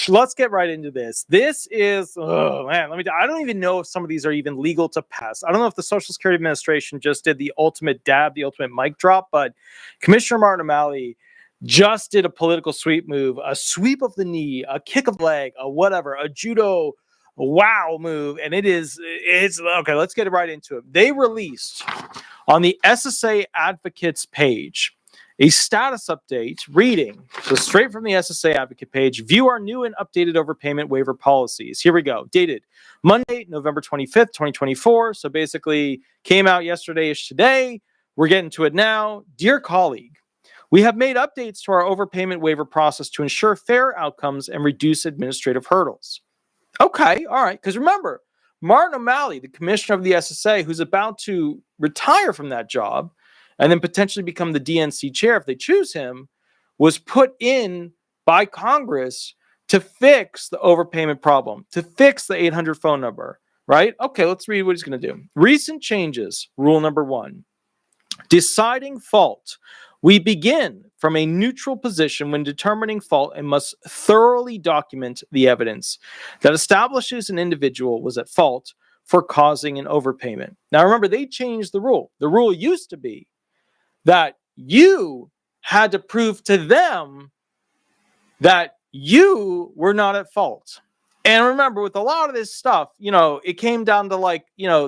let's get right into this. This is, oh man, I don't even know if some of these are even legal to pass. I don't know if the Social Security Administration just did the ultimate dab, the ultimate mic drop, but Commissioner Martin O'Malley just did a political sweep move, a sweep of the knee, a kick of the leg, a whatever, a judo wow move. And it's okay. Let's get right into it. They released on the SSA Advocates page a status update reading, so straight from the SSA Advocate page, view our new and updated overpayment waiver policies. Here we go. Dated Monday, November 25th, 2024. So basically came out yesterday-ish today. We're getting to it now. Dear colleague, we have made updates to our overpayment waiver process to ensure fair outcomes and reduce administrative hurdles. Okay, all right. Because remember, Martin O'Malley, the commissioner of the SSA, who's about to retire from that job and then potentially become the DNC chair if they choose him, was put in by Congress to fix the overpayment problem, to fix the 800 phone number, right? Okay, let's read what he's going to do. Recent changes, rule number 1. Deciding fault. We begin from a neutral position when determining fault and must thoroughly document the evidence that establishes an individual was at fault for causing an overpayment. Now remember, they changed the rule. The rule used to be that you had to prove to them that you were not at fault. And remember, with a lot of this stuff, it came down to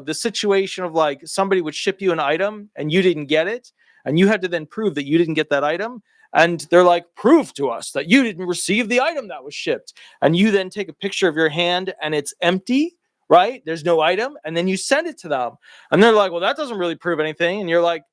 the situation of somebody would ship you an item and you didn't get it. And you had to then prove that you didn't get that item. And they're like, prove to us that you didn't receive the item that was shipped. And you then take a picture of your hand and it's empty, right? There's no item. And then you send it to them. And they're like, well, that doesn't really prove anything. And you're like,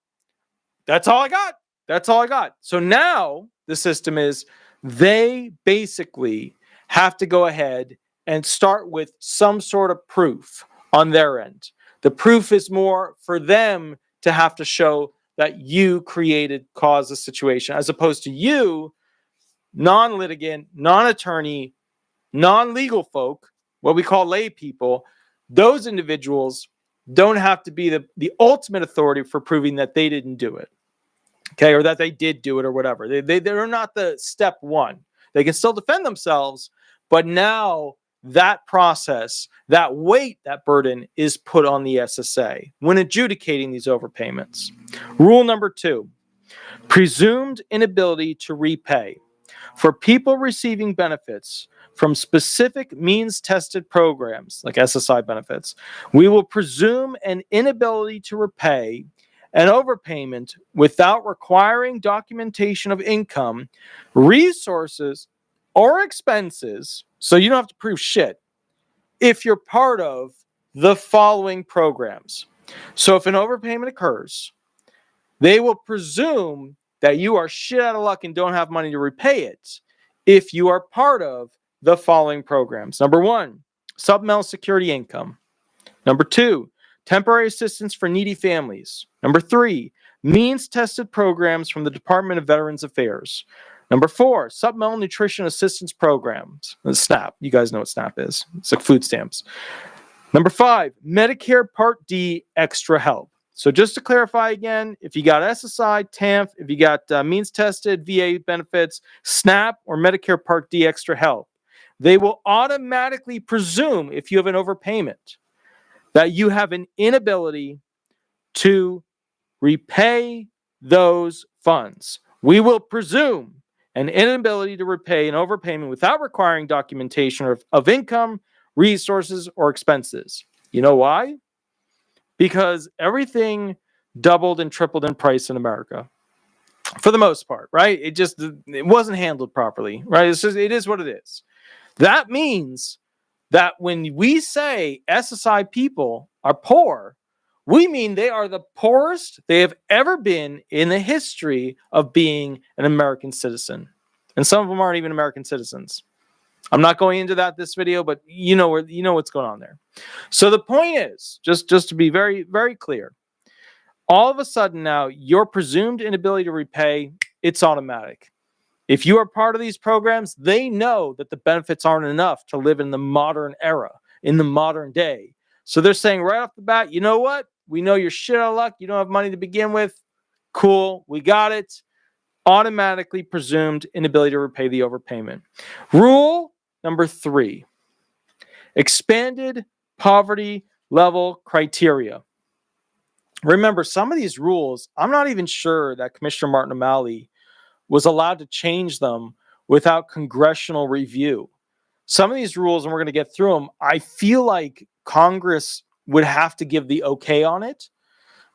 that's all I got. That's all I got. So now the system is they basically have to go ahead and start with some sort of proof on their end. The proof is more for them to have to show that you caused the situation, as opposed to you, non-litigant, non-attorney, non-legal folk, what we call lay people. Those individuals don't have to be the ultimate authority for proving that they didn't do it. Okay, or that they did do it or whatever. They're not the step one. They can still defend themselves, but now that process, that weight, that burden is put on the SSA when adjudicating these overpayments. Rule number 2, presumed inability to repay. For people receiving benefits from specific means-tested programs, like SSI benefits, we will presume an inability to repay an overpayment without requiring documentation of income, resources, or expenses, so you don't have to prove shit, if you're part of the following programs. So if an overpayment occurs, they will presume that you are shit out of luck and don't have money to repay it if you are part of the following programs. Number 1, supplemental security income. Number 2, temporary assistance for needy families. Number 3, means-tested programs from the Department of Veterans Affairs. Number 4, supplemental nutrition assistance programs. SNAP. You guys know what SNAP is. It's like food stamps. Number 5, Medicare Part D extra help. So just to clarify again, if you got SSI, TANF, if you got means-tested VA benefits, SNAP, or Medicare Part D extra help, they will automatically presume, if you have an overpayment, that you have an inability to repay those funds. We will presume an inability to repay an overpayment without requiring documentation of income, resources, or expenses. You know why? Because everything doubled and tripled in price in America. For the most part, right? It wasn't handled properly, right? It is what it is. That means that when we say SSI people are poor, we mean they are the poorest they have ever been in the history of being an American citizen. And some of them aren't even American citizens. I'm not going into that this video, but you know what's going on there. So the point is, just to be very, very clear, all of a sudden now, your presumed inability to repay, it's automatic. If you are part of these programs, they know that the benefits aren't enough to live in the modern era, in the modern day. So they're saying right off the bat, you know what? We know you're shit out of luck. You don't have money to begin with. Cool. We got it. Automatically presumed inability to repay the overpayment. Rule number 3, expanded poverty level criteria. Remember, some of these rules, I'm not even sure that Commissioner Martin O'Malley was allowed to change them without congressional review. Some of these rules, and we're going to get through them, I feel like Congress would have to give the okay on it.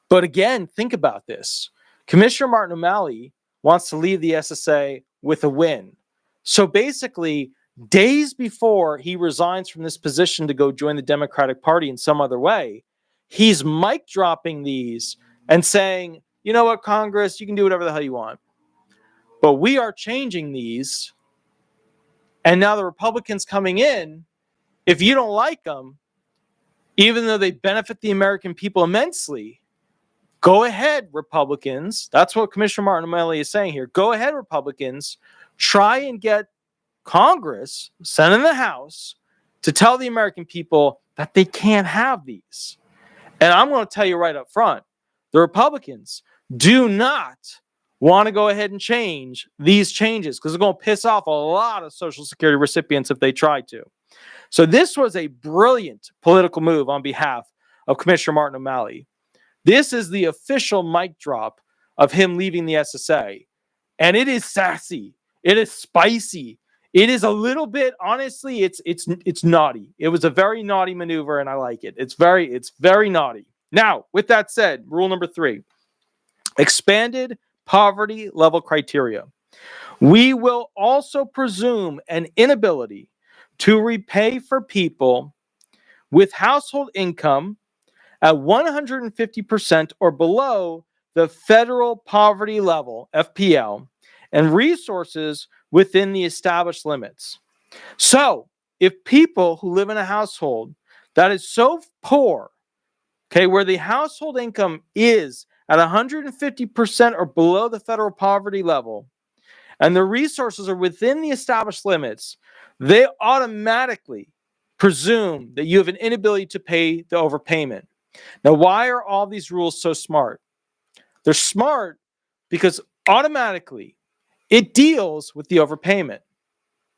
But again, think about this. Commissioner Martin O'Malley wants to leave the SSA with a win. So basically, days before he resigns from this position to go join the Democratic Party in some other way, he's mic dropping these and saying, you know what, Congress, you can do whatever the hell you want. But we are changing these. And now the Republicans coming in, if you don't like them, even though they benefit the American people immensely, go ahead, Republicans. That's what Commissioner Martin O'Malley is saying here. Go ahead, Republicans. Try and get Congress, Senate and the House, to tell the American people that they can't have these. And I'm going to tell you right up front, the Republicans do not want to go ahead and change these changes because they're going to piss off a lot of Social Security recipients if they try to. So this was a brilliant political move on behalf of Commissioner Martin O'Malley. This is the official mic drop of him leaving the SSA. And it is sassy. It is spicy. It is a little bit, honestly, it's naughty. It was a very naughty maneuver, and I like it. It's very naughty. Now, with that said, rule number 3, expanded poverty level criteria. We will also presume an inability to repay for people with household income at 150% or below the federal poverty level, FPL, and resources within the established limits. So, if people who live in a household that is so poor, okay, where the household income is at 150% or below the federal poverty level, and the resources are within the established limits, they automatically presume that you have an inability to pay the overpayment. Now, why are all these rules so smart? They're smart because automatically it deals with the overpayment.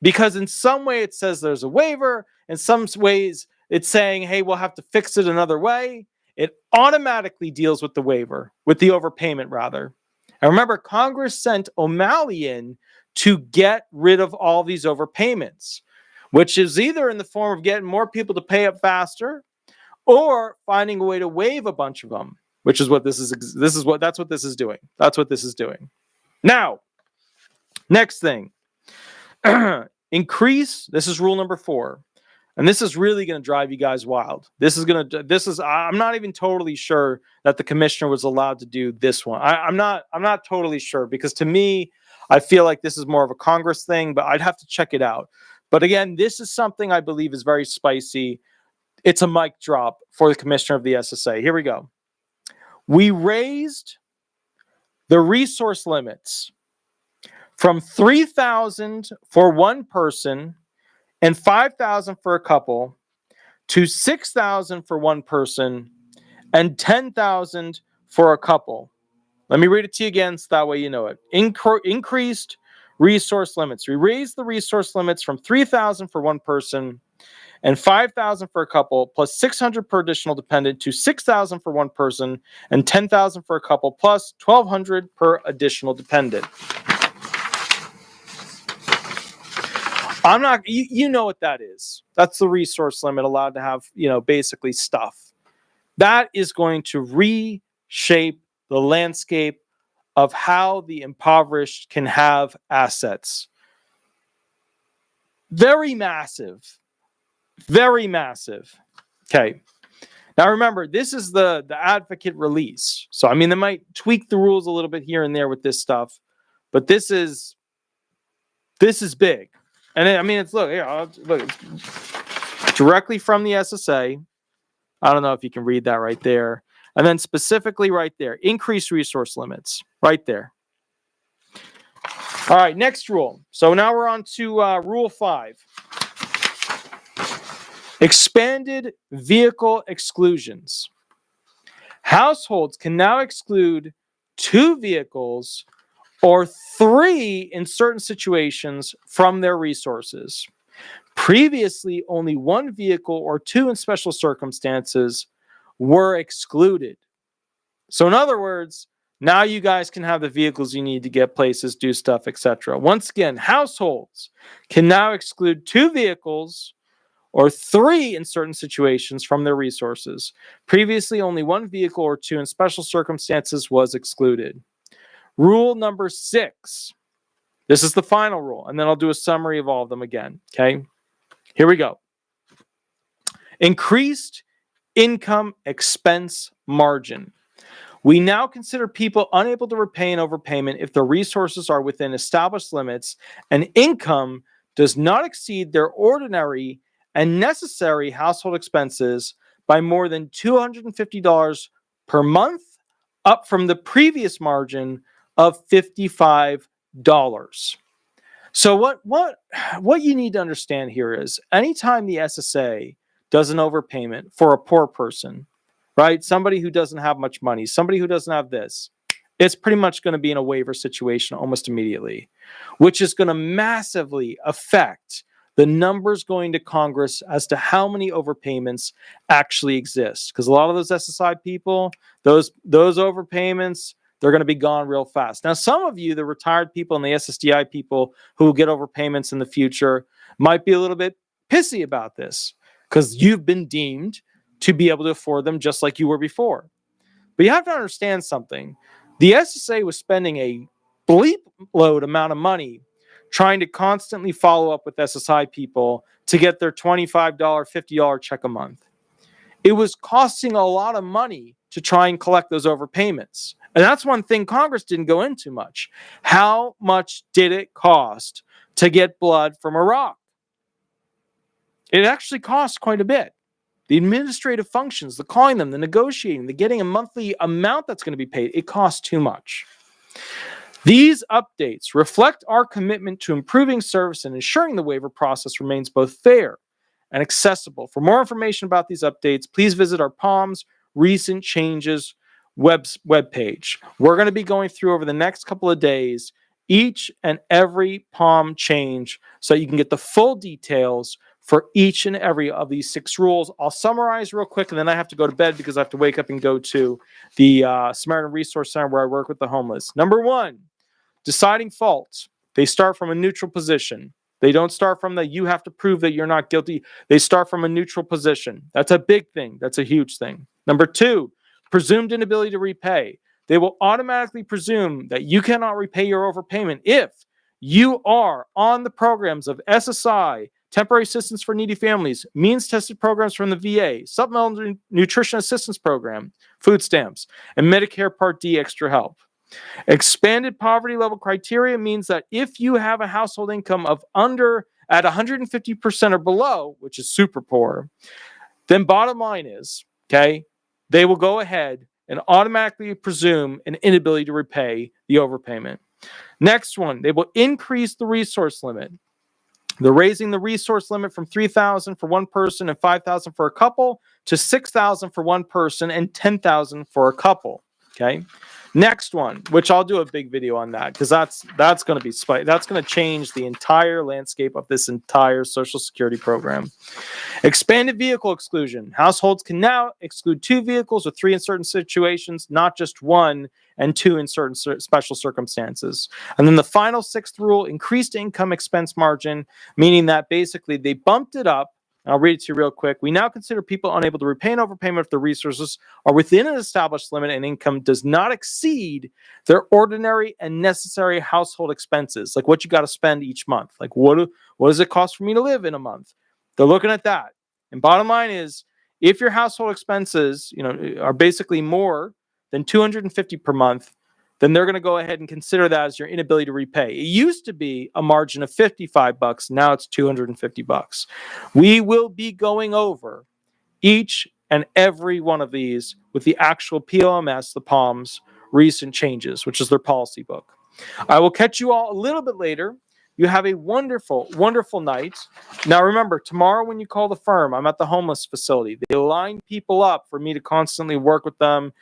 Because in some way it says there's a waiver, in some ways it's saying, hey, we'll have to fix it another way. It automatically deals with the waiver, with the overpayment rather. And remember, Congress sent O'Malley in to get rid of all these overpayments, which is either in the form of getting more people to pay up faster or finding a way to waive a bunch of them, which is what that's what this is doing. That's what this is doing. Now, next thing, increase, this is rule number 4. And this is really going to drive you guys wild. I'm not even totally sure that the commissioner was allowed to do this one. I'm not totally sure because to me, I feel like this is more of a Congress thing, but I'd have to check it out. But again, this is something I believe is very spicy. It's a mic drop for the commissioner of the SSA. Here we go. We raised the resource limits from $3,000 for one person and $5,000 for a couple to $6,000 for one person and $10,000 for a couple. Let me read it to you again so that way you know it. Increased resource limits. We raised the resource limits from $3,000 for one person and $5,000 for a couple plus $600 per additional dependent to $6,000 for one person and $10,000 for a couple plus $1,200 per additional dependent. You know what that is. That's the resource limit allowed to have, basically stuff. That is going to reshape the landscape of how the impoverished can have assets. Very massive. Very massive. Okay. Now remember, this is the advocate release. So, they might tweak the rules a little bit here and there with this stuff, but this is big. And it's look, it's directly from the SSA. I don't know if you can read that right there. And then specifically right there, increase resource limits right there. All right, next rule. So now we're on to rule 5. Expanded vehicle exclusions. Households can now exclude 2 vehicles or 3 in certain situations from their resources. Previously, only one vehicle or two in special circumstances were excluded. So in other words, now you guys can have the vehicles you need to get places, do stuff, etc. Once again, households can now exclude two vehicles or three in certain situations from their resources. Previously, only one vehicle or two in special circumstances was excluded. Rule number 6. This is the final rule, and then I'll do a summary of all of them again, okay? Here we go. Increased income expense margin. We now consider people unable to repay an overpayment if their resources are within established limits and income does not exceed their ordinary and necessary household expenses by more than $250 per month, up from the previous margin of $55. So what you need to understand here is anytime the SSA does an overpayment for a poor person, right? Somebody who doesn't have much money, somebody who doesn't have this, it's pretty much going to be in a waiver situation almost immediately, which is going to massively affect the numbers going to Congress as to how many overpayments actually exist. Because a lot of those SSI people, those overpayments, they're going to be gone real fast. Now, some of you, the retired people and the SSDI people who will get overpayments in the future, might be a little bit pissy about this because you've been deemed to be able to afford them just like you were before. But you have to understand something. The SSA was spending a bleep load amount of money trying to constantly follow up with SSI people to get their $25, $50 check a month. It was costing a lot of money to try and collect those overpayments. And that's one thing Congress didn't go into much. How much did it cost to get blood from Iraq? It actually cost quite a bit. The administrative functions, the calling them, the negotiating, the getting a monthly amount that's going to be paid, it costs too much. These updates reflect our commitment to improving service and ensuring the waiver process remains both fair and accessible. For more information about these updates, please visit our POMS Recent Changes webpage. We're going to be going through over the next couple of days each and every POM change so you can get the full details for each and every of these 6 rules. I'll summarize real quick, and then I have to go to bed because I have to wake up and go to the Samaritan Resource Center where I work with the homeless. Number 1, deciding faults. They start from a neutral position. They don't start from the you have to prove that you're not guilty. They start from a neutral position. That's a big thing. That's a huge thing. Number 2, presumed inability to repay. They will automatically presume that you cannot repay your overpayment if you are on the programs of SSI, Temporary Assistance for Needy Families, means-tested programs from the VA, Supplemental Nutrition Assistance Program, food stamps, and Medicare Part D extra help. Expanded poverty level criteria means that if you have a household income of under at 150% or below, which is super poor, then bottom line is, okay, they will go ahead and automatically presume an inability to repay the overpayment. Next one, they will increase the resource limit. They're raising the resource limit from $3,000 for one person and $5,000 for a couple to $6,000 for one person and $10,000 for a couple. Okay. Next one, which I'll do a big video on that because that's going to be that's going to change the entire landscape of this entire Social Security program. Expanded vehicle exclusion. Households can now exclude 2 vehicles or 3 in certain situations, not just 1 and 2 in certain special circumstances. And then the final 6th rule, increased income expense margin, meaning that basically they bumped it up. I'll read it to you real quick. We now consider people unable to repay an overpayment if their resources are within an established limit and income does not exceed their ordinary and necessary household expenses, like what you got to spend each month. Like what does it cost for me to live in a month? They're looking at that. And bottom line is, if your household expenses, are basically more than $250 per month, then they're going to go ahead and consider that as your inability to repay. It used to be a margin of $55. Now it's $250. We will be going over each and every one of these with the actual POMS, the POMS Recent Changes, which is their policy book. I will catch you all a little bit later You have a wonderful, wonderful night. Now, remember, tomorrow when you call the firm, I'm at the homeless facility. They line people up for me to constantly work with them,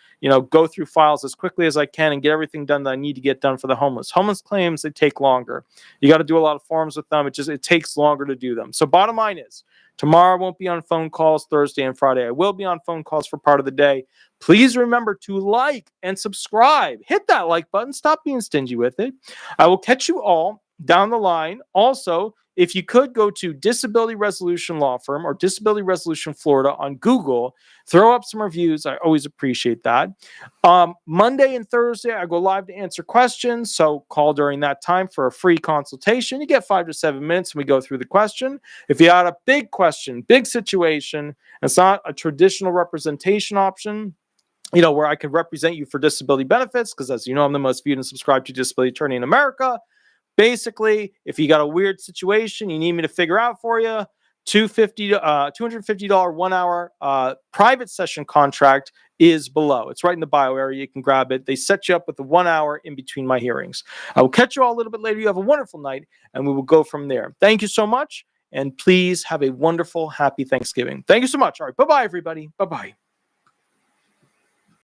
go through files as quickly as I can and get everything done that I need to get done for the homeless. Homeless claims, they take longer. You got to do a lot of forms with them. It takes longer to do them. So bottom line is, tomorrow I won't be on phone calls. Thursday and Friday I will be on phone calls for part of the day. Please remember to like and subscribe. Hit that like button. Stop being stingy with it. I will catch you all down the line. Also, if you could go to Disability Resolution Law Firm or Disability Resolution Florida on Google, throw up some reviews. I always appreciate that. Monday and Thursday, I go live to answer questions. So call during that time for a free consultation. You get 5 to 7 minutes and we go through the question. If you had a big question, big situation, and it's not a traditional representation option, where I could represent you for disability benefits, because as you know, I'm the most viewed and subscribed to disability attorney in America. Basically, if you got a weird situation you need me to figure out for you, $250 1 hour private session contract is below. It's right in the bio area. You can grab it. They set you up with the 1 hour in between my hearings. I will catch you all a little bit later. You have a wonderful night, and we will go from there. Thank you so much, and please have a wonderful, happy Thanksgiving. Thank you so much. All right, bye-bye, everybody. Bye-bye.